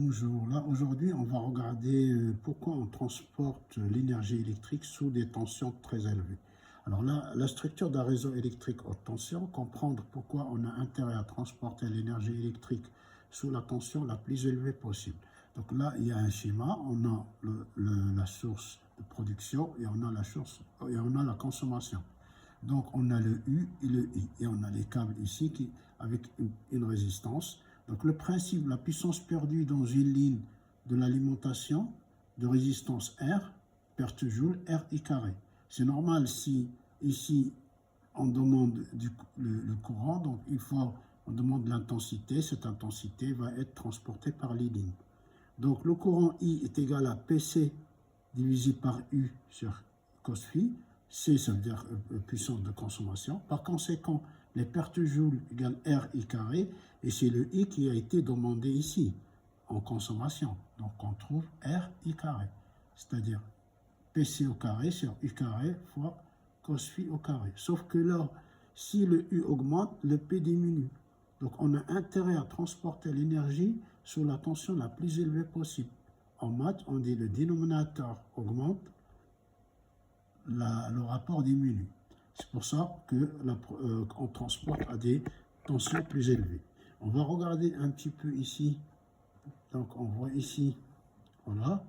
Bonjour, là aujourd'hui on va regarder pourquoi on transporte l'énergie électrique sous des tensions très élevées. Alors là, la structure d'un réseau électrique haute tension, comprendre pourquoi on a intérêt à transporter l'énergie électrique sous la tension la plus élevée possible. Donc là, il y a un schéma, on a la source de production et on a la consommation. Donc on a le U et le I et on a les câbles ici avec une résistance. Donc le principe, la puissance perdue dans une ligne de l'alimentation de résistance R, perte joule, RI carré. C'est normal si ici on demande le courant, donc on demande l'intensité, cette intensité va être transportée par les lignes. Donc le courant I est égal à PC divisé par U sur cos phi. C, ça veut dire puissance de consommation. Par conséquent, les pertes joules égale RI carré, et c'est le I qui a été demandé ici, en consommation. Donc on trouve RI carré, c'est-à-dire PC au carré sur U carré fois cos phi au carré. Sauf que là, si le U augmente, le P diminue. Donc on a intérêt à transporter l'énergie sous la tension la plus élevée possible. En maths, on dit le dénominateur augmente, le rapport diminue. C'est pour ça qu'on transporte à des tensions plus élevées. On va regarder un petit peu ici. Donc on voit ici, voilà.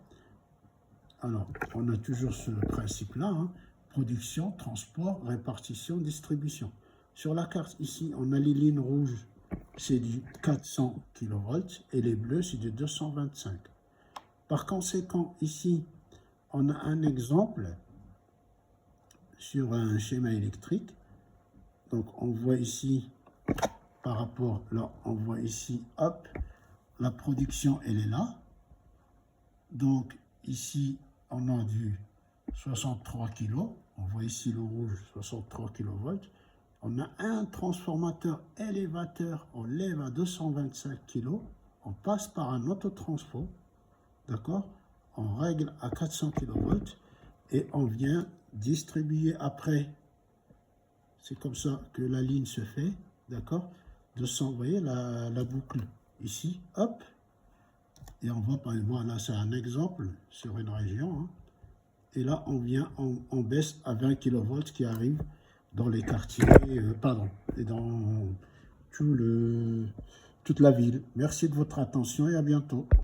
Alors, on a toujours ce principe-là, hein. Production, transport, répartition, distribution. Sur la carte ici, on a les lignes rouges, c'est du 400 kV, et les bleus, c'est du 225. Par conséquent, ici, on a un exemple sur un schéma électrique. Donc on voit ici, par rapport, là, on voit ici, hop, la production, elle est là. Donc ici, on a du 63 kg. On voit ici le rouge, 63 kV. On a un transformateur élévateur, on lève à 225 kg. On passe par un autotransfo, d'accord? On règle à 400 kV et on vient distribuer après. C'est comme ça que la ligne se fait, d'accord? 200, vous voyez la boucle ici, hop. Et on voit, par exemple, voilà, c'est un exemple sur une région. Hein. Et là, on baisse à 20 kV qui arrive dans les quartiers, et dans toute la ville. Merci de votre attention et à bientôt.